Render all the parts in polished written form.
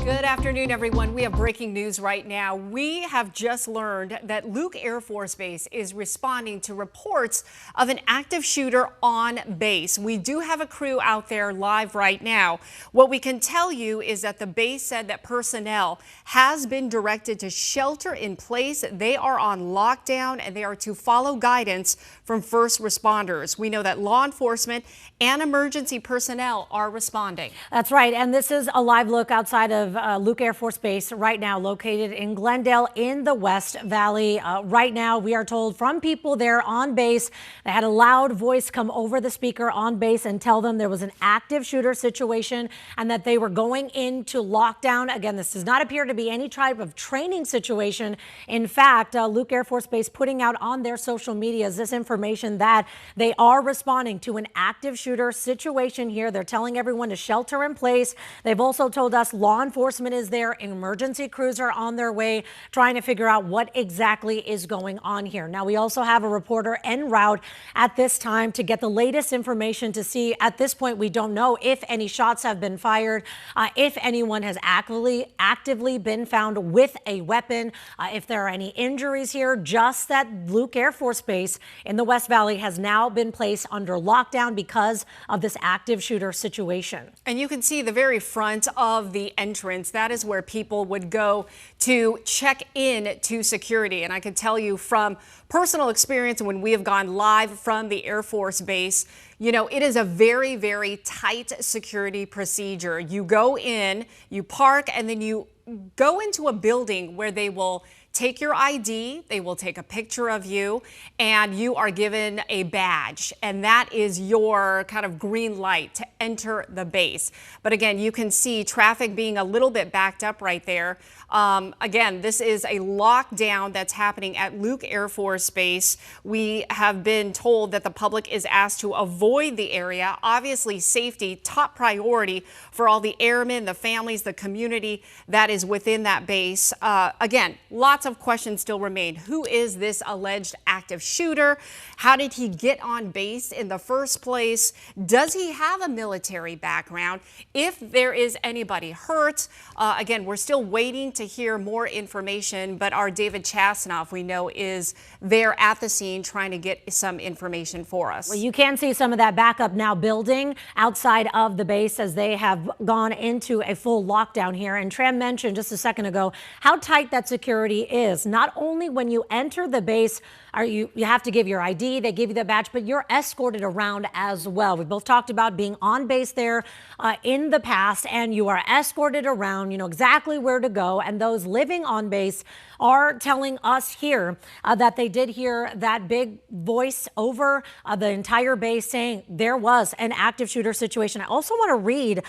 Good afternoon, everyone. We have breaking news right now. We have just learned that Luke Air Force Base is responding to reports of an active shooter on base. We do have a crew out there live right now. What we can tell you is that the base said that personnel has been directed to shelter in place. They are on lockdown and they are to follow guidance from first responders. We know that law enforcement and emergency personnel are responding. That's right. And this is a live look outside of Luke Air Force Base right now, located in Glendale in the West Valley. Right now, we are told from people there on base, they had a loud voice come over the speaker on base and tell them there was an active shooter situation and that they were going into lockdown. Again, this does not appear to be any type of training situation. In fact, Luke Air Force Base putting out on their social medias this information that they are responding to an active shooter situation here. They're telling everyone to shelter in place. They've also told us law enforcement is there. Emergency crews are on their way trying to figure out what exactly is going on here. Now, we also have a reporter en route at this time to get the latest information to see. At this point, we don't know if any shots have been fired, if anyone has actively been found with a weapon, if there are any injuries here. Just that Luke Air Force Base in the West Valley has now been placed under lockdown because of this active shooter situation. And you can see the very front of the entrance. That is where people would go to check in to security. And I can tell you from personal experience when we have gone live from the Air Force Base, you know, it is a very, very tight security procedure. You go in, you park, and then you go into a building where they will take your ID, they will take a picture of you, and you are given a badge. And that is your kind of green light to enter the base. But again, you can see traffic being a little bit backed up right there. Again, this is a lockdown that's happening at Luke Air Force Base. We have been told that the public is asked to avoid the area. Obviously, safety, top priority for all the airmen, the families, the community that is within that base. Again, lots of questions still remain. Who is this alleged active shooter? How did he get on base in the first place? Does he have a military background? If there is anybody hurt, again, we're still waiting to hear more information, but our David Chasnoff, we know, is there at the scene trying to get some information for us. Well, you can see some of that backup now building outside of the base as they have gone into a full lockdown here. And Tram mentioned just a second ago how tight that security is. Not only when you enter the base, you have to give your ID, they give you the badge, but you're escorted around as well. We both talked about being on base there in the past, and you are escorted around. You know exactly where to go. And those living on base are telling us here that they did hear that big voice over the entire base saying there was an active shooter situation. I also want to read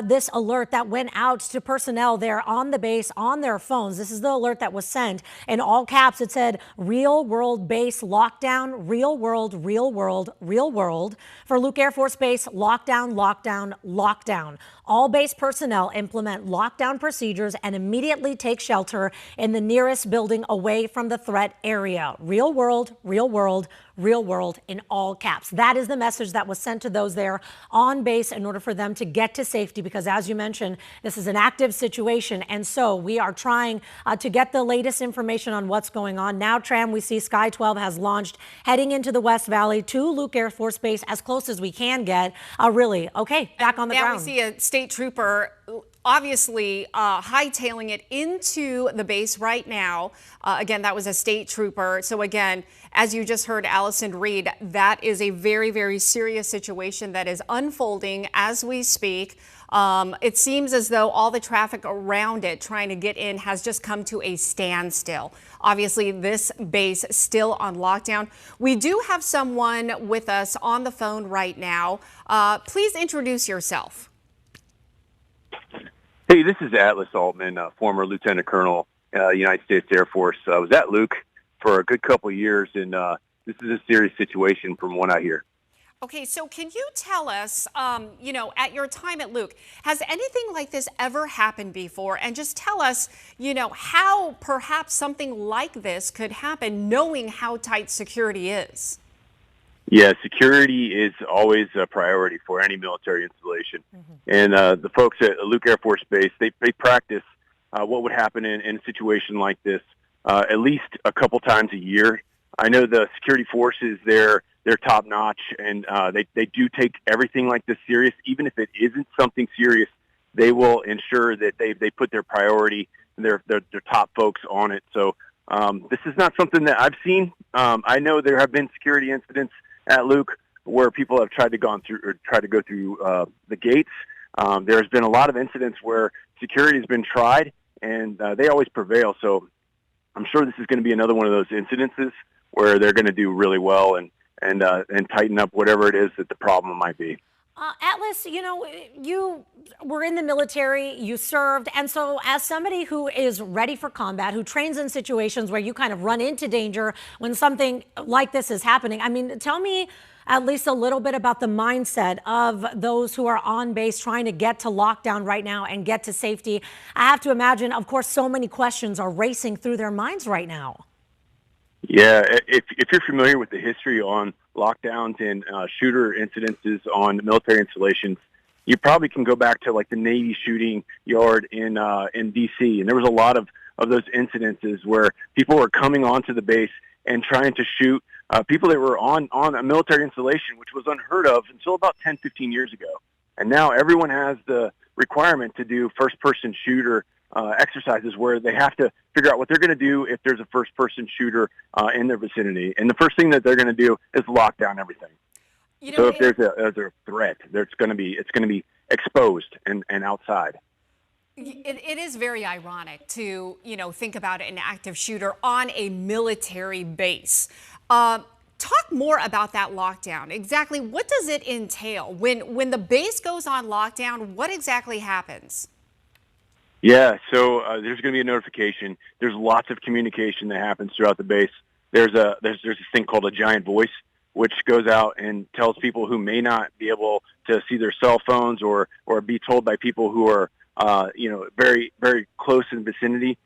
this alert that went out to personnel there on the base on their phones. This is the alert that was sent in all caps. It said, real world base lockdown, real world, real world, real world. For Luke Air Force Base, lockdown, lockdown, lockdown. All base personnel implement lockdown procedures and immediately take shelter in the nearest building away from the threat area. Real world, real world, real world in all caps. That is the message that was sent to those there on base in order for them to get to safety, because as you mentioned, this is an active situation. And so we are trying to get the latest information on what's going on. Now, Tram, we see Sky 12 has launched heading into the West Valley to Luke Air Force Base as close as we can get. Really, okay, back on the ground. Now we see a state trooper obviously hightailing it into the base right now. Again, that was a state trooper. So again, as you just heard Allison read, that is a very, very serious situation that is unfolding as we speak. It seems as though all the traffic around it trying to get in has just come to a standstill. Obviously, this base still on lockdown. We do have someone with us on the phone right now. Please introduce yourself. Hey, this is Atlas Altman, former Lieutenant Colonel, United States Air Force. I was at Luke for a good couple of years, and this is a serious situation from what I hear. Okay, so can you tell us, at your time at Luke, has anything like this ever happened before? And just tell us, how perhaps something like this could happen, knowing how tight security is. Yeah, security is always a priority for any military installation. And the folks at Luke Air Force Base, they practice what would happen in a situation like this at least a couple times a year. I know the security forces, they're top notch, and they do take everything like this serious. Even if it isn't something serious, they will ensure that they put their priority and their top folks on it. So this is not something that I've seen. I know there have been security incidents at Luke where people have tried to go through the gates. There's been a lot of incidents where security has been tried, and they always prevail. So I'm sure this is going to be another one of those incidences where they're going to do really well and tighten up whatever it is that the problem might be. Atlas, you were in the military, you served, and so as somebody who is ready for combat, who trains in situations where you kind of run into danger when something like this is happening, I mean, tell me at least a little bit about the mindset of those who are on base trying to get to lockdown right now and get to safety. I have to imagine, of course, so many questions are racing through their minds right now. Yeah, if you're familiar with the history on lockdowns and shooter incidences on military installations, you probably can go back to like the Navy shooting yard in D.C. And there was a lot of those incidences where people were coming onto the base and trying to shoot people that were on a military installation, which was unheard of until about 10, 15 years ago. And now everyone has the requirement to do first-person shooter exercises where they have to figure out what they're going to do if there's a first-person shooter in their vicinity. And the first thing that they're going to do is lock down everything. So if there's a threat, it's going to be exposed and outside. It is very ironic to, think about an active shooter on a military base. Talk more about that lockdown. Exactly what does it entail? When the base goes on lockdown, what exactly happens? Yeah, so there's going to be a notification. There's lots of communication that happens throughout the base. There's this thing called a giant voice, which goes out and tells people who may not be able to see their cell phones or be told by people who are very, very close in the vicinity.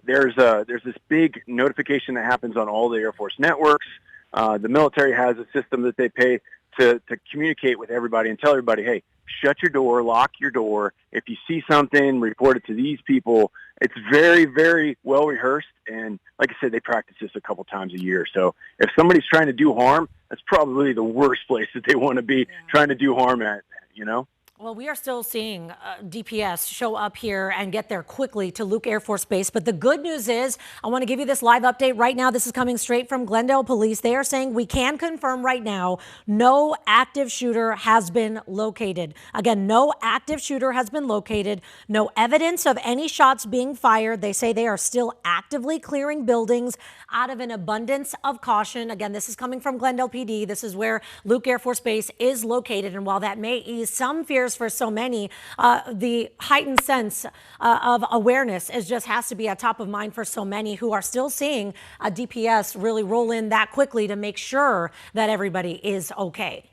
There's this big notification that happens on all the Air Force networks. The military has a system that they pay to communicate with everybody and tell everybody, hey, shut your door, lock your door. If you see something, report it to these people. It's very, very well rehearsed. And like I said, they practice this a couple times a year. So if somebody's trying to do harm, that's probably the worst place that they want to be trying to do harm at, Well, we are still seeing DPS show up here and get there quickly to Luke Air Force Base. But the good news is, I want to give you this live update right now. This is coming straight from Glendale Police. They are saying we can confirm right now no active shooter has been located. Again, no active shooter has been located. No evidence of any shots being fired. They say they are still actively clearing buildings out of an abundance of caution. Again, this is coming from Glendale PD. This is where Luke Air Force Base is located. And while that may ease some fears for so many, the heightened sense of awareness has to be at top of mind for so many who are still seeing a DPS really roll in that quickly to make sure that everybody is okay.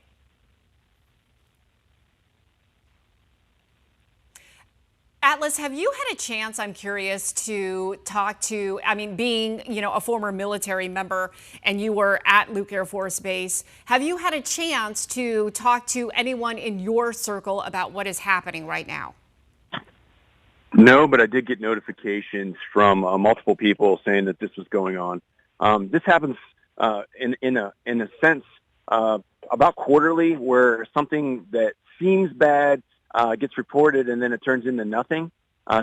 Atlas, have you had a chance, I'm curious, to talk to, being, a former military member and you were at Luke Air Force Base, have you had a chance to talk to anyone in your circle about what is happening right now? No, but I did get notifications from multiple people saying that this was going on. This happens in a sense about quarterly, where something that seems bad gets reported and then it turns into nothing.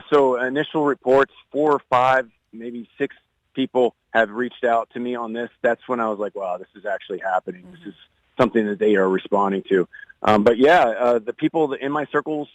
So initial reports, 4 or 5, maybe 6 people have reached out to me on this. That's when I was like, wow, this is actually happening. This is something that they are responding to. But yeah, the people in my circles,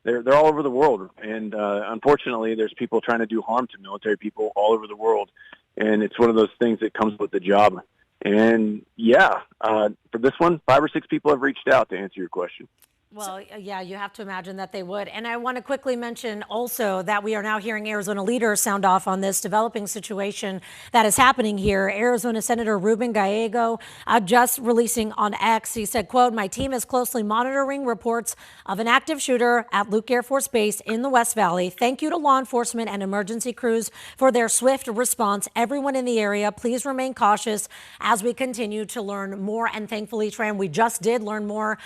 they're all over the world. And unfortunately, there's people trying to do harm to military people all over the world. And it's one of those things that comes with the job. And yeah, for this one, 5 or 6 people have reached out to answer your question. Well, yeah, you have to imagine that they would. And I want to quickly mention also that we are now hearing Arizona leaders sound off on this developing situation that is happening here. Arizona Senator Ruben Gallego just releasing on X, he said, quote, "My team is closely monitoring reports of an active shooter at Luke Air Force Base in the West Valley. Thank you to law enforcement and emergency crews for their swift response. Everyone in the area, please remain cautious as we continue to learn more." And thankfully, Tran, we just did learn more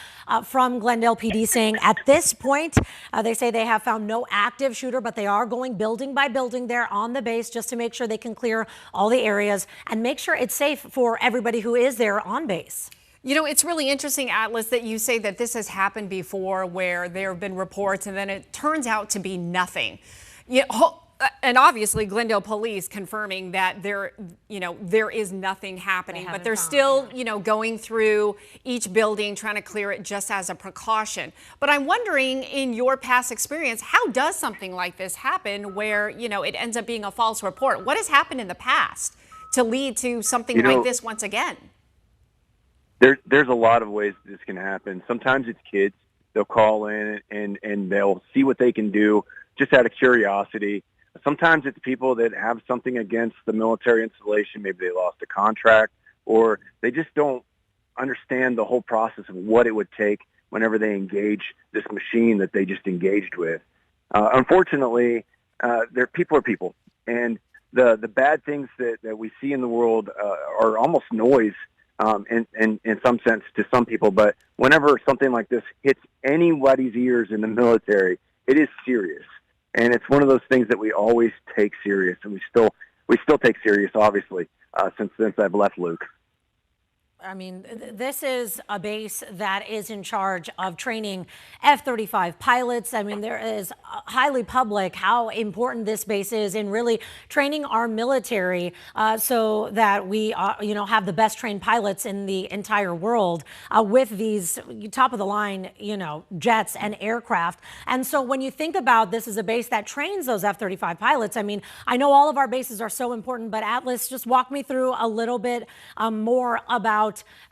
from Glendale PD saying at this point, they say they have found no active shooter, but they are going building by building there on the base just to make sure they can clear all the areas and make sure it's safe for everybody who is there on base. You know, it's really interesting, Atlas, that you say that this has happened before where there have been reports and then it turns out to be nothing. And obviously Glendale police confirming that there is nothing happening, but they're still, going through each building, trying to clear it just as a precaution. But I'm wondering, in your past experience, how does something like this happen where, it ends up being a false report? What has happened in the past to lead to something like this once again? There's a lot of ways this can happen. Sometimes it's kids. They'll call in and they'll see what they can do just out of curiosity. Sometimes it's people that have something against the military installation. Maybe they lost a contract or they just don't understand the whole process of what it would take whenever they engage this machine that they just engaged with. Unfortunately, people are people. And the bad things that we see in the world are almost noise in some sense to some people. But whenever something like this hits anybody's ears in the military, it is serious. And it's one of those things that we always take serious, and we still take serious, obviously, since I've left Luke. I mean, this is a base that is in charge of training F-35 pilots. I mean, there is highly public how important this base is in really training our military so that we, have the best trained pilots in the entire world with these top of the line, jets and aircraft. And so when you think about this as a base that trains those F-35 pilots, I mean, I know all of our bases are so important, but Atlas, just walk me through a little bit more about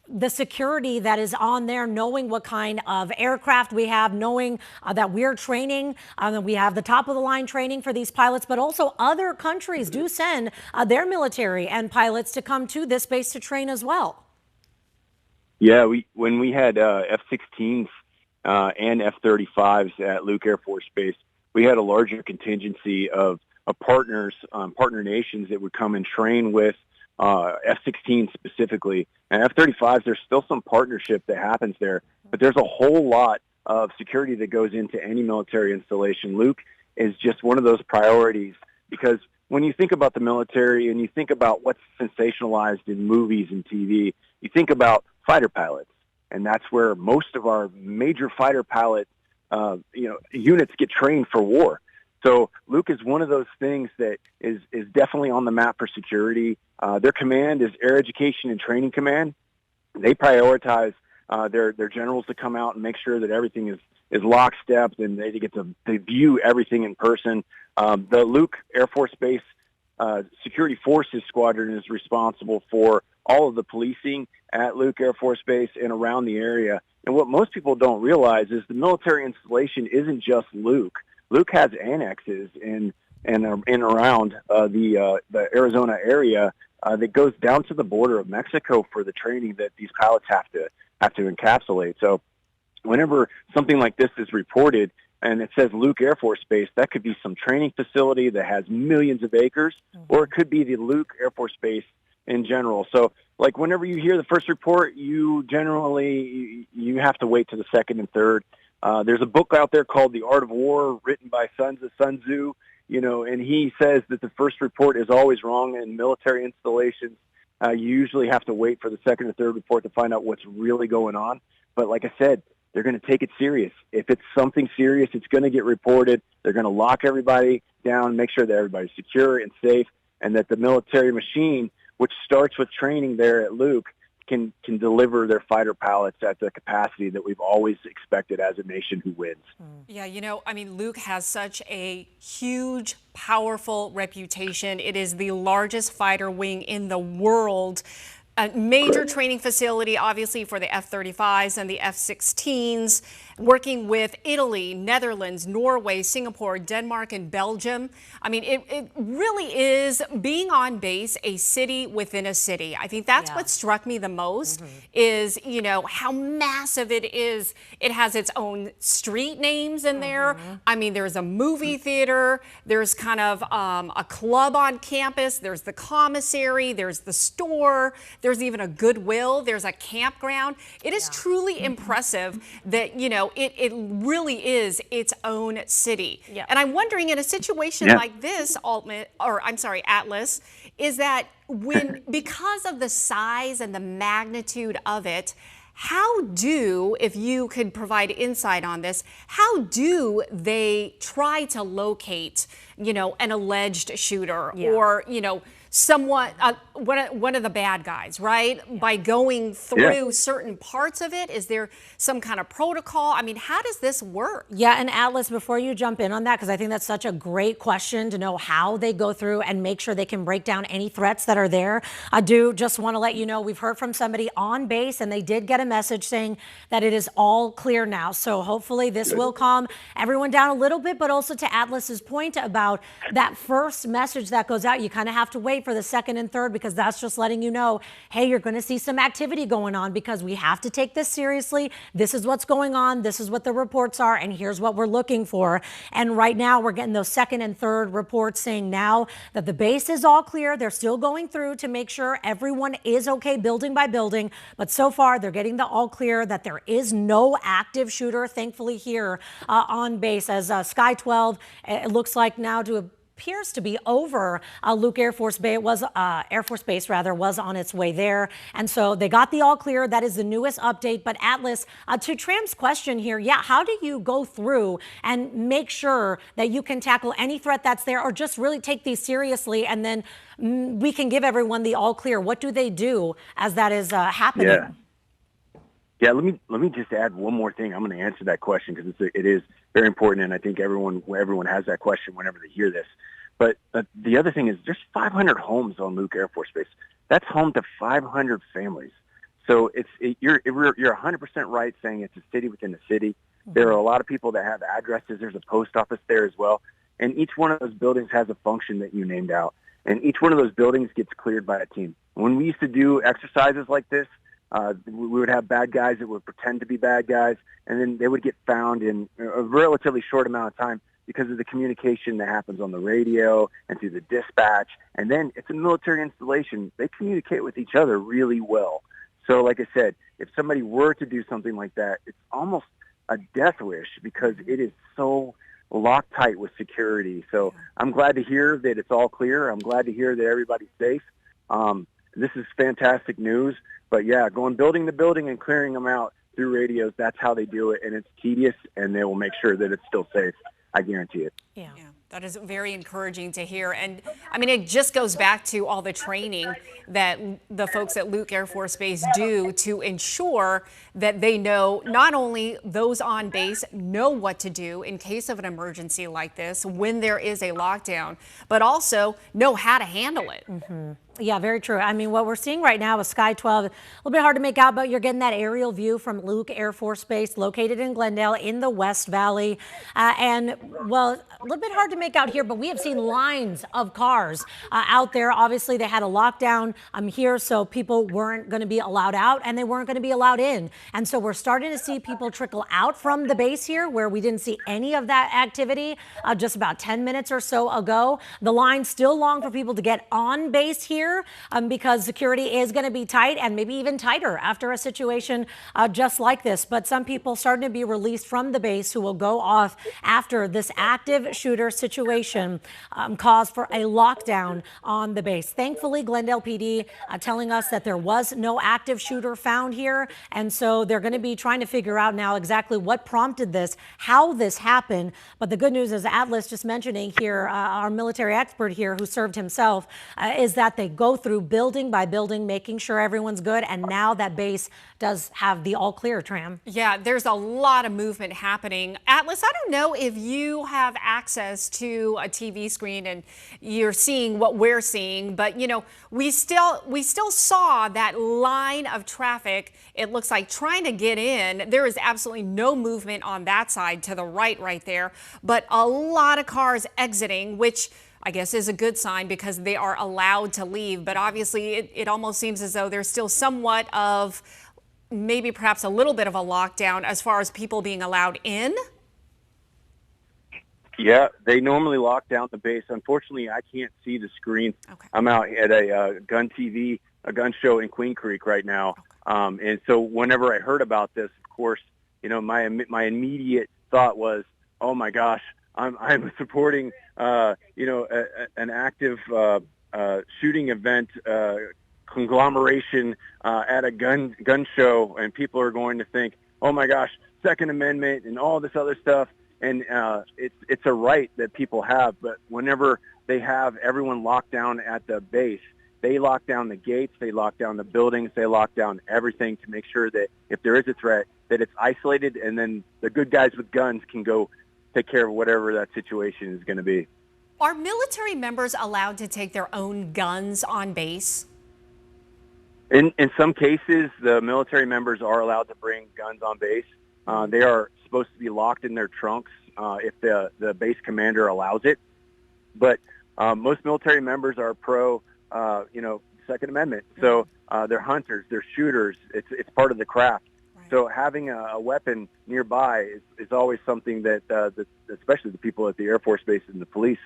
the security that is on there, knowing what kind of aircraft we have, knowing that we're training, that we have the top of the line training for these pilots, but also other countries do send their military and pilots to come to this base to train as well. Yeah, when we had F-16s and F-35s at Luke Air Force Base, we had a larger contingency of partners, partner nations that would come and train with F-16 specifically. And F-35s, there's still some partnership that happens there, but there's a whole lot of security that goes into any military installation. Luke is just one of those priorities because when you think about the military and you think about what's sensationalized in movies and TV, you think about fighter pilots, and that's where most of our major fighter pilot units get trained for war. So Luke is one of those things that is definitely on the map for security. Their command is Air Education and Training Command. They prioritize their generals to come out and make sure that everything is lockstep and they get to view everything in person. The Luke Air Force Base Security Forces Squadron is responsible for all of the policing at Luke Air Force Base and around the area. And what most people don't realize is the military installation isn't just Luke. Luke has annexes in around the Arizona area that goes down to the border of Mexico for the training that these pilots have to encapsulate. So whenever something like this is reported and it says Luke Air Force Base, that could be some training facility that has millions of acres, or it could be the Luke Air Force Base in general. So like whenever you hear the first report, you have to wait to the second and third. There's a book out there called The Art of War, written by Sun Tzu, and he says that the first report is always wrong in military installations. You usually have to wait for the second or third report to find out what's really going on. But like I said, they're going to take it serious. If it's something serious, it's going to get reported. They're going to lock everybody down, make sure that everybody's secure and safe, and that the military machine, which starts with training there at Luke, can deliver their fighter pilots at the capacity that we've always expected as a nation who wins. Yeah, I mean, Luke has such a huge, powerful reputation. It is the largest fighter wing in the world. A major training facility, obviously, for the F-35s and the F-16s, working with Italy, Netherlands, Norway, Singapore, Denmark, and Belgium. I mean, it really is being on base, a city within a city. I think that's what struck me the most is, how massive it is. It has its own street names in there. I mean, there's a movie theater. There's kind of a club on campus. There's the commissary. There's the store. There's even a Goodwill. There's a campground. It is truly impressive that, it really is its own city. Yeah. And I'm wondering, in a situation like this, Atlas, is that because of the size and the magnitude of it, if you could provide insight on this, how do they try to locate, an alleged shooter or, somewhat one of the bad guys, right? By going through certain parts of it? Is there some kind of protocol? I mean, how does this work? Yeah, and Atlas, before you jump in on that, because I think that's such a great question to know how they go through and make sure they can break down any threats that are there. I do just want to let you know we've heard from somebody on base, and they did get a message saying that it is all clear now. So hopefully this will calm everyone down a little bit, but also to Atlas's point about that first message that goes out, you kind of have to wait for the second and third, because that's just letting you know, hey, you're going to see some activity going on because we have to take this seriously. This is what's going on. This is what the reports are, and here's what we're looking for. And right now we're getting those second and third reports saying now that the base is all clear. They're still going through to make sure everyone is okay building by building, but so far they're getting the all clear that there is no active shooter, thankfully, here on base. As Sky 12, it looks like now appears to be over Luke Air Force Base. It was Air Force Base was on its way there, and so they got the all clear. That is the newest update. But Atlas, to Tram's question here, how do you go through and make sure that you can tackle any threat that's there, or just really take these seriously, and then we can give everyone the all clear? What do they do as that is happening? Yeah, let me just add one more thing. I'm going to answer that question because it is very important, and I think everyone has that question whenever they hear this. But the other thing is there's 500 homes on Luke Air Force Base. That's home to 500 families. So you're 100% right saying it's a city within a city. There are a lot of people that have addresses. There's a post office there as well. And each one of those buildings has a function that you named out. And each one of those buildings gets cleared by a team. When we used to do exercises like this, we would have bad guys that would pretend to be bad guys, and then they would get found in a relatively short amount of time because of the communication that happens on the radio and through the dispatch. And then it's a military installation. They communicate with each other really well. So like I said, if somebody were to do something like that, it's almost a death wish because it is so Loctite with security. So I'm glad to hear that it's all clear. I'm glad to hear that everybody's safe. This is fantastic news. But yeah, going building to building and clearing them out through radios, that's how they do it. And it's tedious, and they will make sure that it's still safe. I guarantee it. Yeah, that is very encouraging to hear. And I mean, it just goes back to all the training that the folks at Luke Air Force Base do to ensure that they know, not only those on base know what to do in case of an emergency like this, when there is a lockdown, but also know how to handle it. Yeah, very true. I mean, what we're seeing right now is Sky 12, a little bit hard to make out, but you're getting that aerial view from Luke Air Force Base located in Glendale in the West Valley. And, well, a little bit hard to make out here, but we have seen lines of cars out there. Obviously, they had a lockdown here, so people weren't going to be allowed out and they weren't going to be allowed in. And so we're starting to see people trickle out from the base here where we didn't see any of that activity just about 10 minutes or so ago. The line's still long for people to get on base here. here because security is going to be tight and maybe even tighter after a situation just like this. But some people starting to be released from the base who will go off after this active shooter situation caused for a lockdown on the base. Thankfully, Glendale PD telling us that there was no active shooter found here. And so they're going to be trying to figure out now exactly what prompted this, how this happened. But the good news is Atlas just mentioning here, our military expert here who served himself, is that they go through building by building, making sure everyone's good. And now that base does have the all clear, Tram. Yeah, there's a lot of movement happening. Atlas, I don't know if you have access to a TV screen and you're seeing what we're seeing, but you know, we still saw that line of traffic. It looks like trying to get in. There is absolutely no movement on that side to the right there, but a lot of cars exiting, which I guess is a good sign because they are allowed to leave. But obviously it almost seems as though there's still somewhat of maybe perhaps a little bit of a lockdown as far as people being allowed in. Yeah, they normally lock down the base. Unfortunately, I can't see the screen. Okay. I'm out at a gun TV, a gun show in Queen Creek right now. Okay. And so whenever I heard about this, of course, you know, my immediate thought was, oh my gosh, I'm supporting, you know, an active shooting event conglomeration at a gun show, and people are going to think, oh my gosh, Second Amendment and all this other stuff. And it's a right that people have, but whenever they have everyone locked down at the base, they lock down the gates, they lock down the buildings, they lock down everything to make sure that if there is a threat, that it's isolated, and then the good guys with guns can go take care of whatever that situation is going to be. Are military members allowed to take their own guns on base? In some cases, the military members are allowed to bring guns on base. They are supposed to be locked in their trunks if the base commander allows it. But most military members are pro, you know, Second Amendment. So they're hunters, they're shooters. It's part of the craft. Right. So having a weapon nearby is always something that, especially the people at the Air Force Base and the police,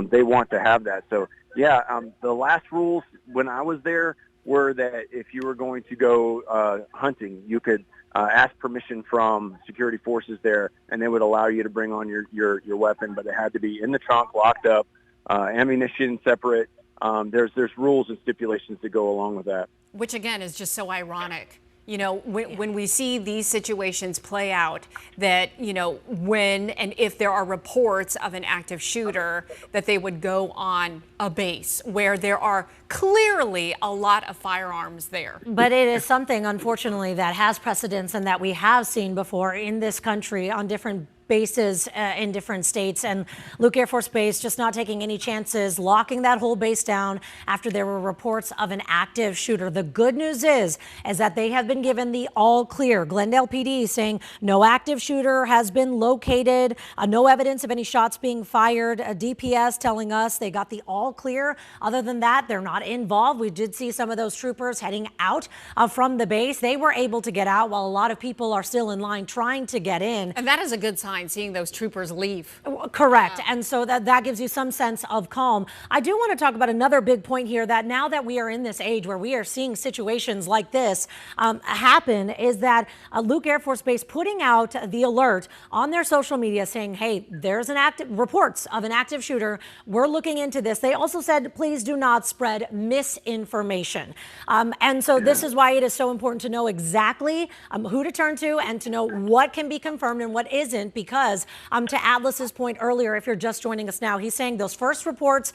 they want to have that. So, yeah, the last rules when I was there were that if you were going to go hunting, you could ask permission from security forces there, and they would allow you to bring on your weapon, but it had to be in the trunk, locked up, ammunition separate. There's rules and stipulations that go along with that. Which again is just so ironic. You know, when we see these situations play out, that, you know, when and if there are reports of an active shooter, that they would go on a base where there are clearly a lot of firearms there. But it is something, unfortunately, that has precedence and that we have seen before in this country on different bases in different states. And Luke Air Force Base just not taking any chances, locking that whole base down after there were reports of an active shooter. The good news is that they have been given the all clear. Glendale PD saying no active shooter has been located, no evidence of any shots being fired. DPS telling us they got the all clear. Other than that, they're not involved. We did see some of those troopers heading out from the base. They were able to get out while a lot of people are still in line trying to get in. And that is a good sign, seeing those troopers leave. Correct. Yeah. And so that gives you some sense of calm. I do want to talk about another big point here, that now that we are in this age where we are seeing situations like this happen, is that Luke Air Force Base putting out the alert on their social media saying, hey, there's reports of an active shooter. We're looking into this. They also said, please do not spread misinformation. And so this is why it is so important to know exactly who to turn to and to know what can be confirmed and what isn't, because to Atlas's point earlier, if you're just joining us now, he's saying those first reports,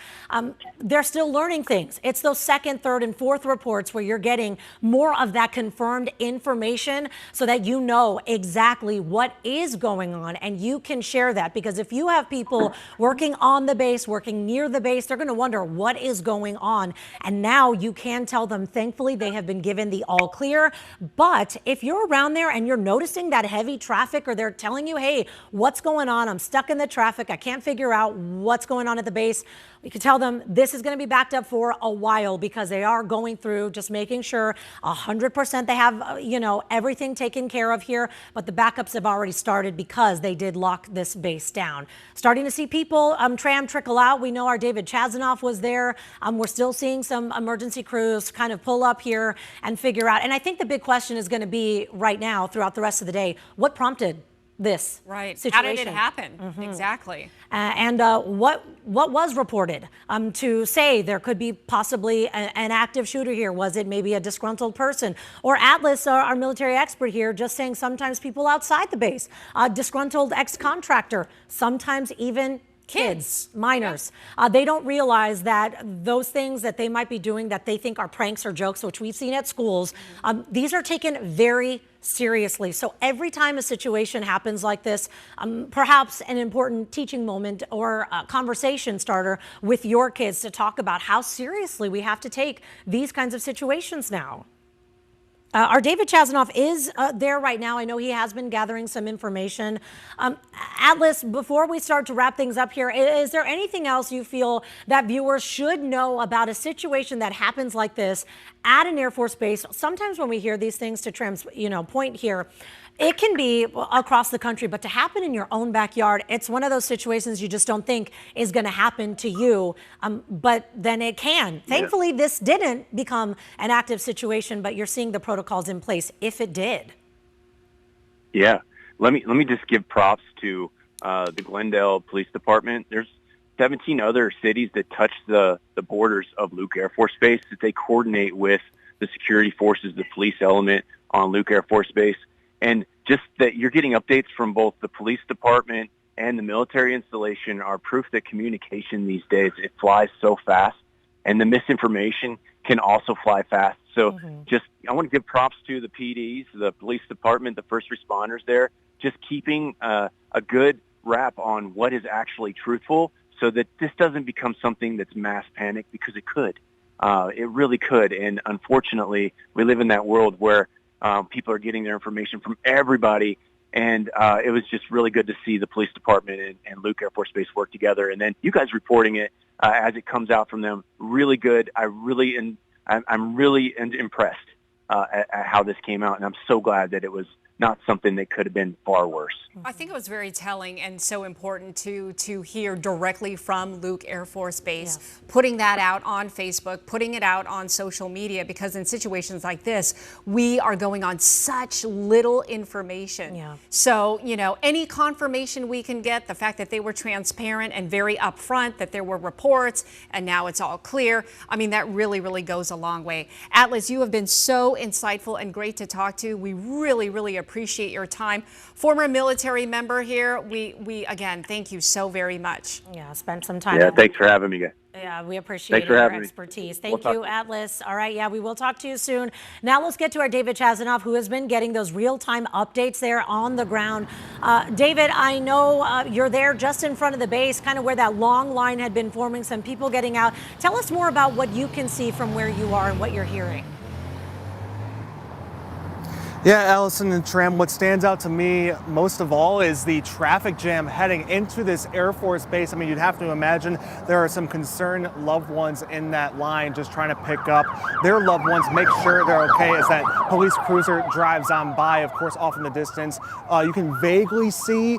they're still learning things. It's those second, third, and fourth reports where you're getting more of that confirmed information so that you know exactly what is going on and you can share that. Because if you have people working on the base, working near the base, they're going to wonder what is going on. And now you can tell them, thankfully, they have been given the all clear. But if you're around there and you're noticing that heavy traffic, or they're telling you, hey, what's going on? I'm stuck in the traffic. I can't figure out what's going on at the base. We could tell them this is going to be backed up for a while because they are going through just making sure 100% they have, everything taken care of here. But the backups have already started because they did lock this base down. Starting to see people, tram trickle out. We know our David Chazanoff was there. We're still seeing some emergency crews kind of pull up here and figure out. And I think the big question is going to be right now throughout the rest of the day, what prompted this situation? How did it happen? Exactly. What was reported to say there could be possibly an active shooter here? Was it maybe a disgruntled person? Or Atlas, our military expert here, just saying sometimes people outside the base, a disgruntled ex-contractor, sometimes even kids, minors. They don't realize that those things that they might be doing that they think are pranks or jokes, which we've seen at schools, these are taken very seriously. So every time a situation happens like this, perhaps an important teaching moment or a conversation starter with your kids to talk about how seriously we have to take these kinds of situations now. Our David Chazanoff is there right now. I know he has been gathering some information. Atlas, before we start to wrap things up here, is there anything else you feel that viewers should know about a situation that happens like this at an Air Force base? Sometimes when we hear these things, to Tram's point here, it can be across the country, but to happen in your own backyard, it's one of those situations you just don't think is going to happen to you, but then it can. Thankfully, this didn't become an active situation, but you're seeing the protocols in place if it did. Yeah. Let me just give props to the Glendale Police Department. There's 17 other cities that touch the borders of Luke Air Force Base that they coordinate with the security forces, the police element on Luke Air Force Base. And just that you're getting updates from both the police department and the military installation are proof that communication these days, it flies so fast, and the misinformation can also fly fast. So I want to give props to the PDs, the police department, the first responders there, just keeping a good wrap on what is actually truthful so that this doesn't become something that's mass panic, because it could. It really could. And unfortunately, we live in that world where people are getting their information from everybody, and it was just really good to see the police department and Luke Air Force Base work together, and then you guys reporting it as it comes out from them. Really good. I'm really impressed at how this came out, and I'm so glad that it was not something that could have been far worse. I think it was very telling and so important to hear directly from Luke Air Force Base, putting that out on Facebook, putting it out on social media, because in situations like this, we are going on such little information. So, any confirmation we can get, the fact that they were transparent and very upfront, that there were reports and now it's all clear, I mean, that really, really goes a long way. Atlas, you have been so insightful and great to talk to. We really, really appreciate your time. Former military member here, we again, thank you so very much. Yeah, spent some time. Yeah, thanks for having me, guys. Yeah, we appreciate your expertise. Thank you, Atlas. All right, yeah, we will talk to you soon. Now let's get to our David Chazanoff, who has been getting those real-time updates there on the ground. David, I know you're there just in front of the base, kind of where that long line had been forming, some people getting out. Tell us more about what you can see from where you are and what you're hearing. Yeah, Allison and Tram, what stands out to me most of all is the traffic jam heading into this Air Force base. I mean, you'd have to imagine there are some concerned loved ones in that line just trying to pick up their loved ones, make sure they're okay as that police cruiser drives on by, of course, off in the distance. You can vaguely see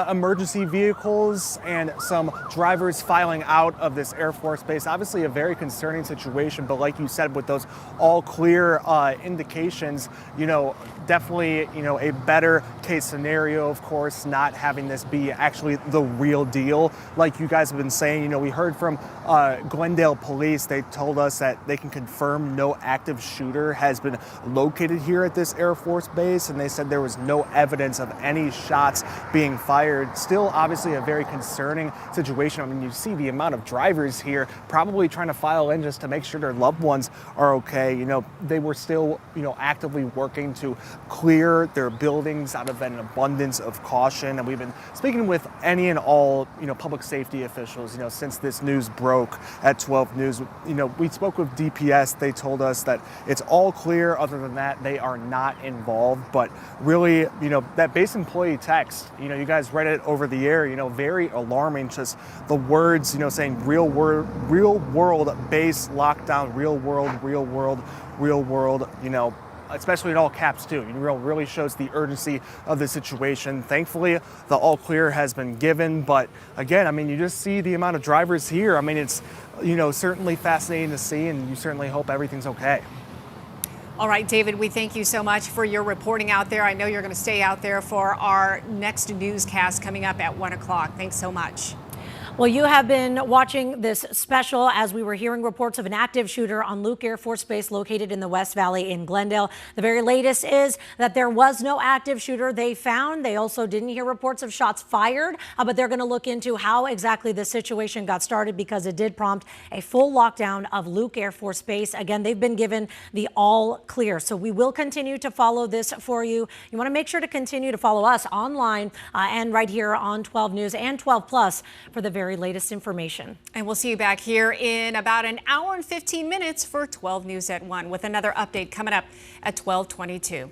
emergency vehicles and some drivers filing out of this Air Force base. Obviously a very concerning situation, but like you said, with those all clear indications, definitely, a better case scenario, of course, not having this be actually the real deal. Like you guys have been saying, we heard from Glendale police. They told us that they can confirm no active shooter has been located here at this Air Force base, and they said there was no evidence of any shots being fired. Still, obviously, a very concerning situation. I mean, you see the amount of drivers here probably trying to file in just to make sure their loved ones are okay. They were still, actively working to to clear their buildings out of an abundance of caution. And we've been speaking with any and all, public safety officials, since this news broke at 12 News. We spoke with DPS. They told us that it's all clear. Other than that, they are not involved. But really, that base employee text, you guys read it over the air, very alarming. Just the words, saying real world base lockdown, real world, especially in all caps too. Really shows the urgency of the situation. Thankfully, the all clear has been given. But again, you just see the amount of drivers here. It's, certainly fascinating to see, and you certainly hope everything's okay. All right, David, we thank you so much for your reporting out there. I know you're going to stay out there for our next newscast coming up at 1 o'clock. Thanks so much. Well, you have been watching this special as we were hearing reports of an active shooter on Luke Air Force Base located in the West Valley in Glendale. The very latest is that there was no active shooter they found. They also didn't hear reports of shots fired, but they're going to look into how exactly the situation got started because it did prompt a full lockdown of Luke Air Force Base. Again, they've been given the all clear. So we will continue to follow this for you. You want to make sure to continue to follow us online and right here on 12 News and 12 Plus for the very latest information. And we'll see you back here in about an hour and 15 minutes for 12 News at 1 with another update coming up at 12:22.